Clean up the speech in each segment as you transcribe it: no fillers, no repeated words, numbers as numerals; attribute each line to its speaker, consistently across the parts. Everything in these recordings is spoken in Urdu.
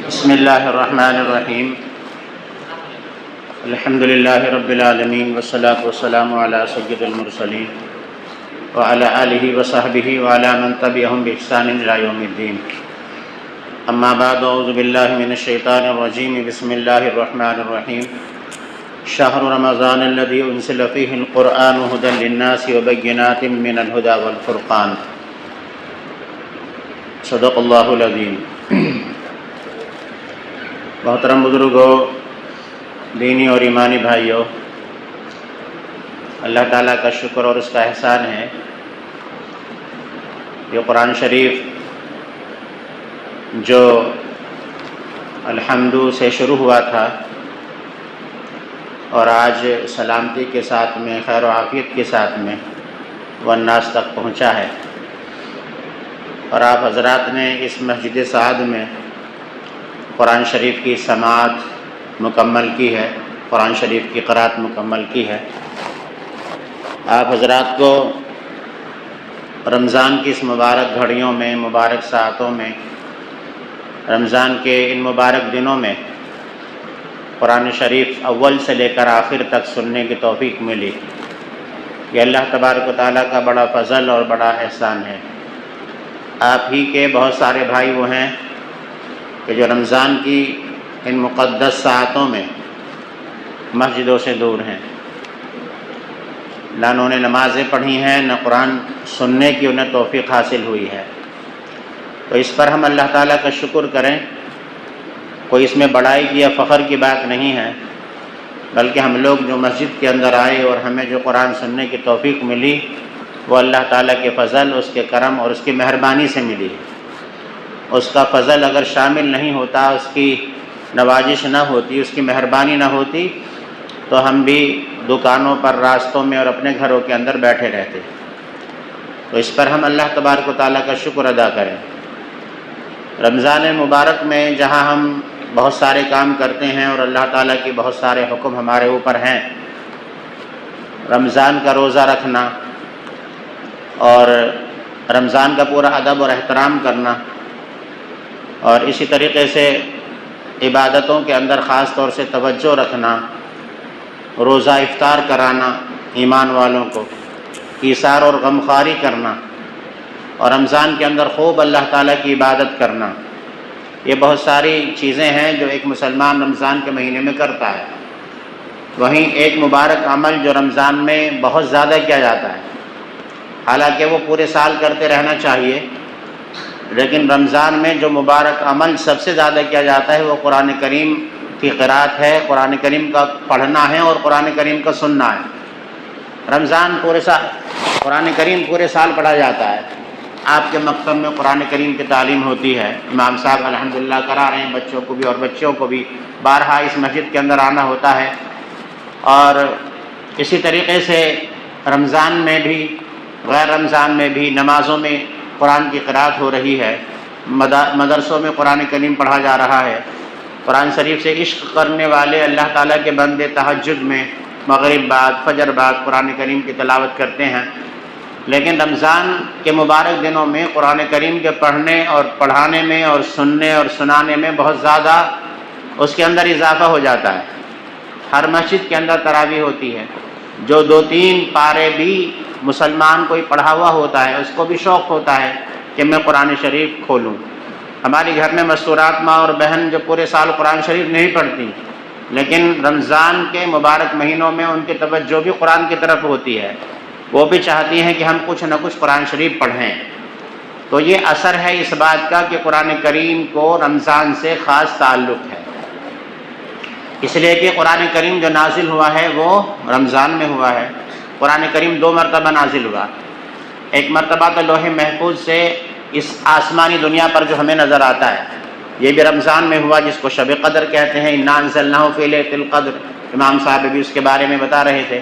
Speaker 1: بسم اللہ الرحمن الرحیم الحمد للہ رب العالمین والصلاة والسلام علی سید المرسلین وعلی آلہ وصحبہ وعلی من تبعہم بإحسان الی یوم الدین اما بعد اعوذ باللہ من الشیطان الرجیم بسم اللہ الرحمن الرحیم شہر رمضان الذی انزل فیہ القرآن ھدی للناس وبینات من الھدی والفرقان صدق اللہ العظیم۔ محترم بزرگوں، دینی اور ایمانی بھائیوں، اللہ تعالیٰ کا شکر اور اس کا احسان ہے یہ قرآن شریف جو الحمد سے شروع ہوا تھا اور آج سلامتی کے ساتھ میں، خیر و عافیت کے ساتھ میں والناس تک پہنچا ہے، اور آپ حضرات نے اس مسجد سعد میں قرآن شریف کی سماعت مکمل کی ہے، قرآن شریف کی قرأت مکمل کی ہے۔ آپ حضرات کو رمضان کی اس مبارک گھڑیوں میں، مبارک ساعتوں میں، رمضان کے ان مبارک دنوں میں قرآن شریف اول سے لے کر آخر تک سننے کی توفیق ملی۔ یہ اللہ تبارک و تعالیٰ کا بڑا فضل اور بڑا احسان ہے۔ آپ ہی کے بہت سارے بھائی وہ ہیں کہ جو رمضان کی ان مقدس ساعتوں میں مسجدوں سے دور ہیں، نہ انہوں نے نمازیں پڑھی ہیں، نہ قرآن سننے کی انہیں توفیق حاصل ہوئی ہے۔ تو اس پر ہم اللہ تعالیٰ کا شکر کریں۔ کوئی اس میں بڑائی کی یا فخر کی بات نہیں ہے، بلکہ ہم لوگ جو مسجد کے اندر آئے اور ہمیں جو قرآن سننے کی توفیق ملی وہ اللہ تعالیٰ کے فضل، اس کے کرم اور اس کی مہربانی سے ملی ہے۔ اس کا فضل اگر شامل نہیں ہوتا، اس کی نوازش نہ ہوتی، اس کی مہربانی نہ ہوتی، تو ہم بھی دکانوں پر، راستوں میں اور اپنے گھروں کے اندر بیٹھے رہتے۔ تو اس پر ہم اللہ تبارک و تعالیٰ کا شکر ادا کریں۔ رمضان مبارک میں جہاں ہم بہت سارے کام کرتے ہیں اور اللہ تعالیٰ کی بہت سارے حکم ہمارے اوپر ہیں، رمضان کا روزہ رکھنا اور رمضان کا پورا ادب اور احترام کرنا، اور اسی طریقے سے عبادتوں کے اندر خاص طور سے توجہ رکھنا، روزہ افطار کرانا ایمان والوں کو، ایثار اور غمخواری کرنا، اور رمضان کے اندر خوب اللہ تعالیٰ کی عبادت کرنا، یہ بہت ساری چیزیں ہیں جو ایک مسلمان رمضان کے مہینے میں کرتا ہے۔ وہیں ایک مبارک عمل جو رمضان میں بہت زیادہ کیا جاتا ہے، حالانکہ وہ پورے سال کرتے رہنا چاہیے، لیکن رمضان میں جو مبارک عمل سب سے زیادہ کیا جاتا ہے وہ قرآن کریم کی قرأت ہے، قرآن کریم کا پڑھنا ہے اور قرآن کریم کا سننا ہے۔ رمضان پورے سال قرآن کریم پورے سال پڑھا جاتا ہے۔ آپ کے مکتب میں قرآن کریم کی تعلیم ہوتی ہے، امام صاحب الحمدللہ کرا رہے ہیں بچوں کو بھی اور بچوں کو بھی بارہا اس مسجد کے اندر آنا ہوتا ہے۔ اور اسی طریقے سے رمضان میں بھی، غیر رمضان میں بھی نمازوں میں قرآن کی قرأت ہو رہی ہے، مدرسوں میں قرآن کریم پڑھا جا رہا ہے۔ قرآن شریف سے عشق کرنے والے اللہ تعالیٰ کے بندے تہجد میں مغرب بعد، فجر بعد قرآن کریم کی تلاوت کرتے ہیں۔ لیکن رمضان کے مبارک دنوں میں قرآن کریم کے پڑھنے اور پڑھانے میں اور سننے اور سنانے میں بہت زیادہ اس کے اندر اضافہ ہو جاتا ہے۔ ہر مسجد کے اندر تراویح ہوتی ہے، جو 2-3 پارے بھی مسلمان کوئی پڑھا ہوا ہوتا ہے اس کو بھی شوق ہوتا ہے کہ میں قرآن شریف کھولوں۔ ہمارے گھر میں مستورات ماں اور بہن جو پورے سال قرآن شریف نہیں پڑھتی، لیکن رمضان کے مبارک مہینوں میں ان کی توجہ بھی قرآن کی طرف ہوتی ہے، وہ بھی چاہتی ہیں کہ ہم کچھ نہ کچھ قرآن شریف پڑھیں۔ تو یہ اثر ہے اس بات کا کہ قرآن کریم کو رمضان سے خاص تعلق ہے، اس لیے کہ قرآن کریم جو نازل ہوا ہے وہ رمضان میں ہوا ہے۔ قرآن کریم 2 مرتبہ نازل ہوا، ایک مرتبہ تو لوح محفوظ سے اس آسمانی دنیا پر جو ہمیں نظر آتا ہے، یہ بھی رمضان میں ہوا، جس کو شب قدر کہتے ہیں، انا انزلناہ فی لیلۃ القدر، امام صاحب بھی اس کے بارے میں بتا رہے تھے۔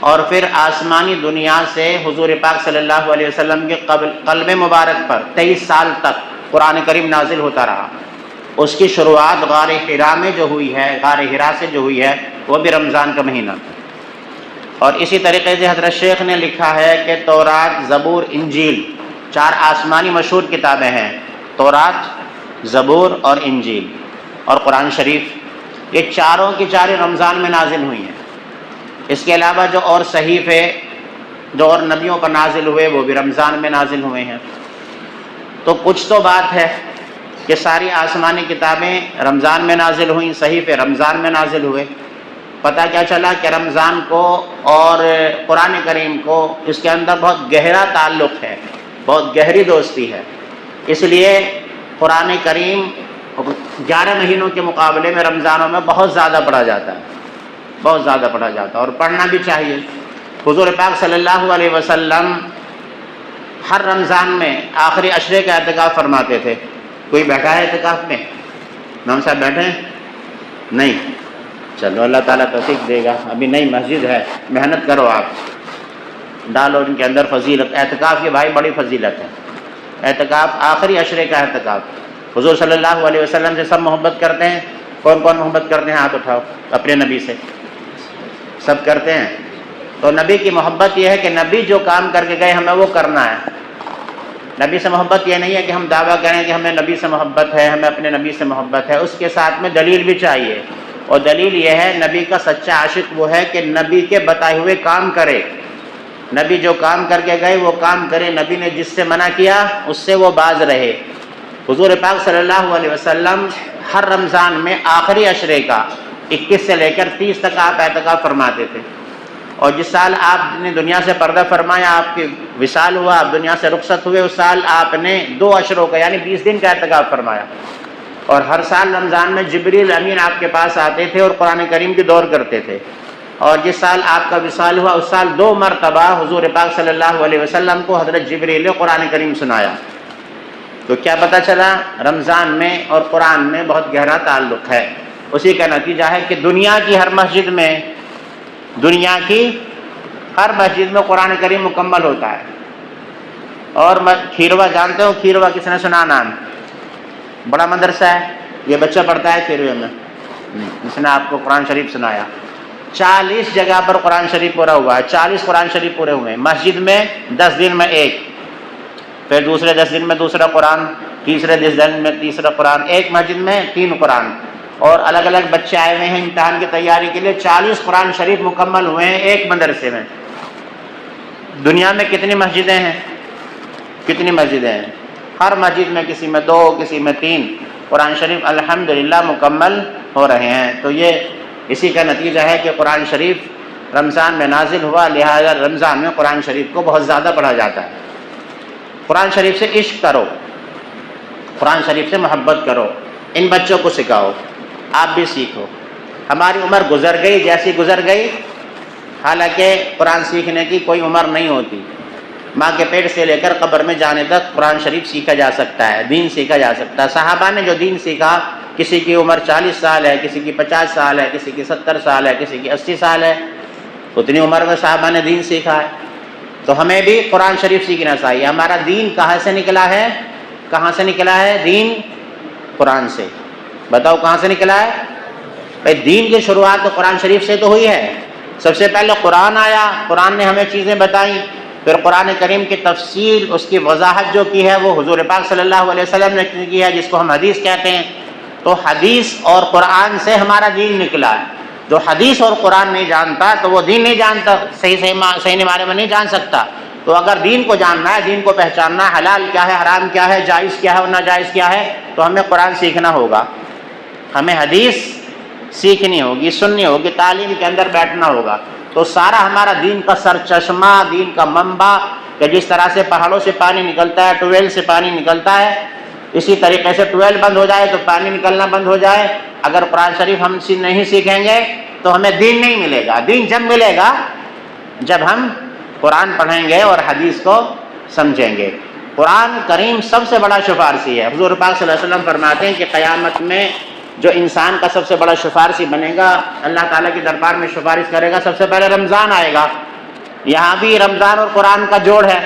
Speaker 1: اور پھر آسمانی دنیا سے حضور پاک صلی اللہ علیہ وسلم کے قلب مبارک پر 23 سال تک قرآن کریم نازل ہوتا رہا۔ اس کی شروعات غار حرا میں جو ہوئی ہے، غار حرا سے جو ہوئی ہے، وہ بھی رمضان کا مہینہ۔ اور اسی طریقے سے حضرت شیخ نے لکھا ہے کہ تورات، زبور، انجیل 4 آسمانی مشہور کتابیں ہیں، تورات، زبور اور انجیل۔ اور قرآن شریف، یہ چاروں کی چاریں رمضان میں نازل ہوئی ہیں۔ اس کے علاوہ جو اور صحیفے جو اور نبیوں پر نازل ہوئے وہ بھی رمضان میں نازل ہوئے ہیں۔ تو کچھ تو بات ہے کہ ساری آسمانی کتابیں رمضان میں نازل ہوئیں، صحیفے رمضان میں نازل ہوئے۔ پتہ کیا چلا کہ رمضان کو اور قرآن کریم کو اس کے اندر بہت گہرا تعلق ہے، بہت گہری دوستی ہے۔ اس لیے قرآن کریم 11 مہینوں کے مقابلے میں رمضانوں میں بہت زیادہ پڑھا جاتا ہے، بہت زیادہ پڑھا جاتا ہے، اور پڑھنا بھی چاہیے۔ حضور پاک صلی اللہ علیہ وسلم ہر رمضان میں آخری عشرے کا اعتکاف فرماتے تھے۔ کوئی بیٹھا ہے اعتکاف میں؟ امام صاحب بیٹھے ہیں؟ نہیں؟ چلو اللہ تعالیٰ توفیق دے گا۔ ابھی نئی مسجد ہے، محنت کرو، آپ ڈالو ان کے اندر فضیلت۔ اعتکاف یہ بھائی بڑی فضیلت ہے، اعتکاف آخری عشرے کا اعتکاف۔ حضور صلی اللہ علیہ وسلم سے سب محبت کرتے ہیں؟ کون کون محبت کرتے ہیں؟ ہاتھ اٹھاؤ۔ اپنے نبی سے سب کرتے ہیں؟ تو نبی کی محبت یہ ہے کہ نبی جو کام کر کے گئے ہمیں وہ کرنا ہے۔ نبی سے محبت یہ نہیں ہے کہ ہم دعویٰ کریں کہ ہمیں نبی سے محبت ہے، ہمیں اپنے نبی سے محبت ہے، اس کے ساتھ میں دلیل بھی چاہیے۔ اور دلیل یہ ہے، نبی کا سچا عاشق وہ ہے کہ نبی کے بتائے ہوئے کام کرے، نبی جو کام کر کے گئے وہ کام کرے، نبی نے جس سے منع کیا اس سے وہ باز رہے۔ حضور پاک صلی اللہ علیہ وسلم ہر رمضان میں آخری عشرے کا 21 سے لے کر 30 تک آپ اعتکاف فرماتے تھے۔ اور جس سال آپ نے دنیا سے پردہ فرمایا، آپ کی وصال ہوا، آپ دنیا سے رخصت ہوئے، اس سال آپ نے 2 عشروں کا یعنی 20 دن کا اعتکاف فرمایا۔ اور ہر سال رمضان میں جبریل امین آپ کے پاس آتے تھے اور قرآن کریم کی دور کرتے تھے۔ اور جس سال آپ کا وصال ہوا اس سال 2 مرتبہ حضور پاک صلی اللہ علیہ وسلم کو حضرت جبریل نے قرآن کریم سنایا۔ تو کیا پتہ چلا؟ رمضان میں اور قرآن میں بہت گہرا تعلق ہے۔ اسی کا نتیجہ ہے کہ دنیا کی ہر مسجد میں قرآن کریم مکمل ہوتا ہے۔ اور کھیروا جانتے ہو؟ کھیروا کس نے سنا نام؟ بڑا مدرسہ ہے، یہ بچہ پڑھتا ہے کھیروے میں، اس نے آپ کو قرآن شریف سنایا۔ 40 جگہ پر قرآن شریف پورا ہوا ہے، 40 قرآن شریف پورے ہوئے ہیں۔ مسجد میں 10 دن میں 1، پھر دوسرے 10 دن میں دوسرا قرآن، تیسرے 10 دن میں تیسرا قرآن، ایک مسجد میں 3 قرآن۔ اور الگ الگ بچے آئے ہوئے ہیں امتحان کی تیاری کے لیے، 40 قرآن شریف مکمل ہوئے ہیں ایک مدرسے میں۔ دنیا میں کتنی مسجدیں ہیں؟ کتنی مسجدیں ہیں؟ ہر مسجد میں کسی میں 2، کسی میں 3 قرآن شریف الحمدللہ مکمل ہو رہے ہیں۔ تو یہ اسی کا نتیجہ ہے کہ قرآن شریف رمضان میں نازل ہوا، لہذا رمضان میں قرآن شریف کو بہت زیادہ پڑھا جاتا ہے۔ قرآن شریف سے عشق کرو، قرآن شریف سے محبت کرو، ان بچوں کو سکھاؤ، آپ بھی سیکھو۔ ہماری عمر گزر گئی جیسی گزر گئی، حالانکہ قرآن سیکھنے کی کوئی عمر نہیں ہوتی۔ ماں کے پیٹ سے لے کر قبر میں جانے تک قرآن شریف سیکھا جا سکتا ہے، دین سیکھا جا سکتا ہے۔ صحابہ نے جو دین سیکھا، کسی کی عمر 40 سال ہے، کسی کی 50 سال ہے، کسی کی 70 سال ہے، کسی کی 80 سال ہے، اتنی عمر میں صحابہ نے دین سیکھا ہے۔ تو ہمیں بھی قرآن شریف سیکھنا چاہیے۔ ہمارا دین کہاں سے نکلا ہے؟ کہاں سے نکلا ہے دین؟ قرآن سے۔ بتاؤ کہاں سے نکلا ہے؟ بھائی دین کی شروعات تو قرآن شریف سے تو ہوئی ہے۔ سب سے پہلے قرآن آیا، قرآن نے ہمیں چیزیں بتائیں، پھر قرآن کریم کی تفصیل، اس کی وضاحت جو کی ہے وہ حضور پاک صلی اللہ علیہ وسلم نے کی ہے، جس کو ہم حدیث کہتے ہیں۔ تو حدیث اور قرآن سے ہمارا دین نکلا ہے۔ جو حدیث اور قرآن نہیں جانتا تو وہ دین نہیں جانتا، صحیح معنی میں نہیں جان سکتا۔ تو اگر دین کو جاننا ہے، دین کو پہچاننا ہے، حلال کیا ہے، حرام کیا ہے، جائز کیا ہے اور ناجائز کیا ہے، تو ہمیں قرآن سیکھنا ہوگا، ہمیں حدیث سیکھنی ہوگی، سننی ہوگی، تعلیم کے اندر بیٹھنا ہوگا۔ تو سارا ہمارا دین کا سرچشمہ، دین کا منبع، کہ جس طرح سے پہاڑوں سے پانی نکلتا ہے، ٹویل سے پانی نکلتا ہے، اسی طریقے سے ٹویل بند ہو جائے تو پانی نکلنا بند ہو جائے۔ اگر قرآن شریف ہم نہیں سیکھیں گے تو ہمیں دین نہیں ملے گا۔ دین جب ملے گا جب ہم قرآن پڑھیں گے اور حدیث کو سمجھیں گے۔ قرآن کریم سب سے بڑا سفارشی ہے۔ حضور پاک صلی اللہ علیہ وسلم فرماتے ہیں کہ قیامت میں جو انسان کا سب سے بڑا سفارشی بنے گا، اللہ تعالیٰ کے دربار میں سفارش کرے گا، سب سے پہلے رمضان آئے گا۔ یہاں بھی رمضان اور قرآن کا جوڑ ہے،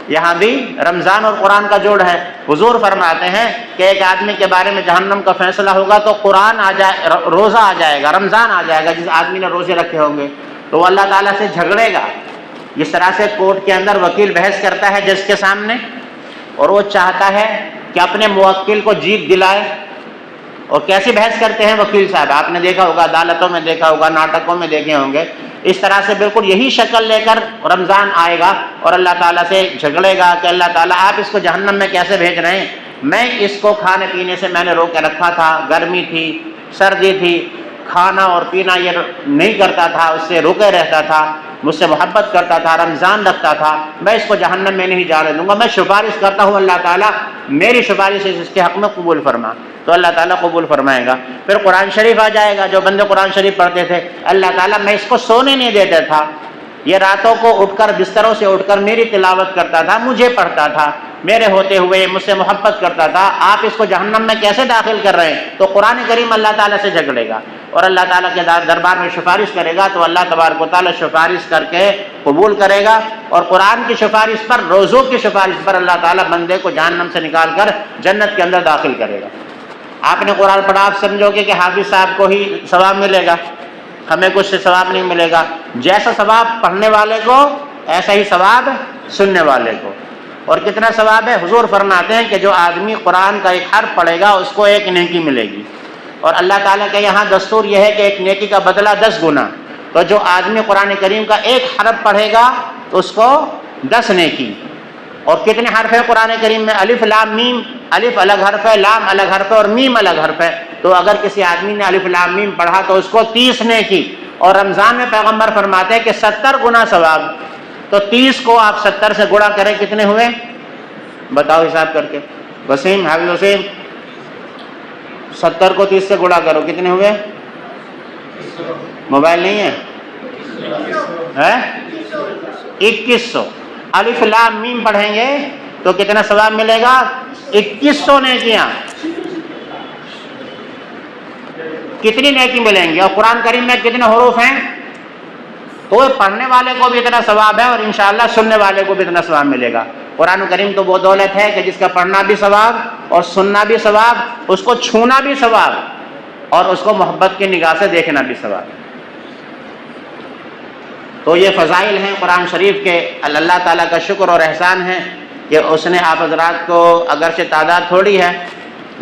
Speaker 1: یہاں بھی رمضان اور قرآن کا جوڑ ہے۔ حضور فرماتے ہیں کہ ایک آدمی کے بارے میں جہنم کا فیصلہ ہوگا تو قرآن آ جائے، روزہ آ جائے گا، رمضان آ جائے گا، جس آدمی نے روزے رکھے ہوں گے تو وہ اللہ تعالیٰ سے جھگڑے گا۔ جس طرح سے کورٹ کے اندر وکیل بحث کرتا ہے جج کے سامنے، اور وہ چاہتا ہے کہ اپنے موکل کو جیت دلائے، اور کیسی بحث کرتے ہیں وکیل صاحب، آپ نے دیکھا ہوگا، عدالتوں میں دیکھا ہوگا، ناٹکوں میں دیکھے ہوں گے، اس طرح سے بالکل یہی شکل لے کر رمضان آئے گا اور اللہ تعالیٰ سے جھگڑے گا کہ اللہ تعالیٰ آپ اس کو جہنم میں کیسے بھیج رہے ہیں، میں اس کو کھانے پینے سے میں نے روک کے رکھا تھا، گرمی تھی، سردی تھی، کھانا اور پینا یہ نہیں کرتا تھا، اس سے روکے رہتا تھا، مجھ سے محبت کرتا تھا، رمضان رکھتا تھا، میں اس کو جہنم میں نہیں جانے دوں گا، میں سفارش کرتا ہوں اللہ تعالیٰ میری سفارش اس کے حق میں قبول فرما، تو اللہ تعالیٰ قبول فرمائے گا۔ پھر قرآن شریف آ جائے گا، جو بندے قرآن شریف پڑھتے تھے، اللہ تعالیٰ میں اس کو سونے نہیں دیتا تھا، یہ راتوں کو اٹھ کر بستروں سے اٹھ کر میری تلاوت کرتا تھا، مجھے پڑھتا تھا، میرے ہوتے ہوئے مجھ سے محبت کرتا تھا، آپ اس کو جہنم میں کیسے داخل کر رہے ہیں؟ تو قرآن کریم اللہ تعالیٰ سے جھگڑے گا اور اللہ تعالیٰ کے دربار میں سفارش کرے گا، تو اللہ تبارک و تعالیٰ سفارش کر کے قبول کرے گا، اور قرآن کی سفارش پر، روزوں کی سفارش پر اللہ تعالیٰ بندے کو جہنم سے نکال کر جنت کے اندر داخل کرے گا۔ آپ نے قرآن پڑھا، آپ سمجھو گے کہ حافظ صاحب کو ہی ثواب ملے گا، ہمیں کچھ سے ثواب نہیں ملے گا، جیسا ثواب پڑھنے والے کو ایسا ہی ثواب سننے والے کو۔ اور کتنا ثواب ہے؟ حضور فرماتے ہیں کہ جو آدمی قرآن کا ایک حرف پڑھے گا اس کو ایک نیکی ملے گی، اور اللہ تعالیٰ کے یہاں دستور یہ ہے کہ ایک نیکی کا بدلہ 10 گنا، تو جو آدمی قرآن کریم کا ایک حرف پڑھے گا تو اس کو 10 نیکی۔ اور کتنے حرف ہے قرآن کریم میں؟ الف لام میم، الف الگ حرف ہے، لام الگ حرف ہے اور میم الگ حرف ہے، تو اگر کسی آدمی نے الف لام میم پڑھا تو اس کو 30 نیکی، اور رمضان میں پیغمبر فرماتے ہیں کہ 70 گنا ثواب، تو 30 کو آپ 70 سے گڑا کریں، کتنے ہوئے؟ بتاؤ حساب کر کے، وسیم، حافظ وسیم، 70 کو 30 سے گڑا کرو، کتنے ہوئے؟ موبائل نہیں ہے؟ 2100۔ الف لام میم پڑھیں گے تو کتنا ثواب ملے گا؟ 2100 نیکیاں۔ کتنی نیکی ملیں گی؟ اور قرآن کریم میں کتنے حروف ہیں؟ تو پڑھنے والے کو بھی اتنا ثواب ہے اور انشاءاللہ سننے والے کو بھی اتنا ثواب ملے گا۔ قرآن کریم تو وہ دولت ہے کہ جس کا پڑھنا بھی ثواب اور سننا بھی ثواب، اس کو چھونا بھی ثواب اور اس کو محبت کی نگاہ سے دیکھنا بھی ثواب۔ تو یہ فضائل ہیں قرآن شریف کے، اللہ تعالیٰ کا شکر اور احسان ہے کہ اس نے آپ حضرات کو، اگرچہ تعداد تھوڑی ہے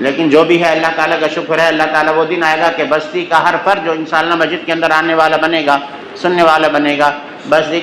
Speaker 1: لیکن جو بھی ہے اللہ تعالیٰ کا شکر ہے۔ اللہ تعالیٰ وہ دن آئے گا کہ بستی کا ہر فرد جو انشاءاللہ مسجد کے اندر آنے والا بنے گا، سننے والا بنے گا، بستی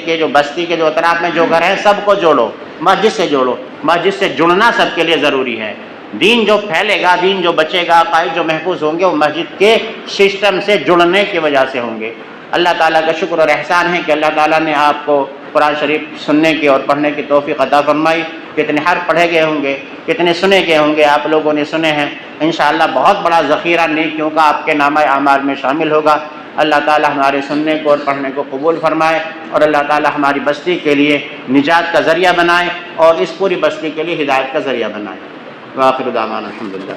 Speaker 1: کے جو اطراف میں جو گھر ہیں سب کو جوڑو، مسجد سے جوڑو، مسجد سے جڑنا سب کے لیے ضروری ہے۔ دین جو پھیلے گا، دین جو بچے گا، عقائد جو محفوظ ہوں گے وہ مسجد کے سسٹم سے جڑنے کی وجہ سے ہوں گے۔ اللہ تعالیٰ کا شکر اور احسان ہے کہ اللہ تعالیٰ نے آپ کو قرآن شریف سننے کی اور پڑھنے کی توفیق عطا فرمائی۔ کتنے حرف پڑھے گئے ہوں گے، کتنے سنے گئے ہوں گے، آپ لوگوں نے سنے ہیں، انشاءاللہ بہت بڑا ذخیرہ نیکیوں کا آپ کے نامہ اعمال میں شامل ہوگا۔ اللہ تعالیٰ ہمارے سننے کو اور پڑھنے کو قبول فرمائے، اور اللہ تعالیٰ ہماری بستی کے لیے نجات کا ذریعہ بنائے اور اس پوری بستی کے لیے ہدایت کا ذریعہ بنائے۔ وآخر دعوانا الحمدللہ۔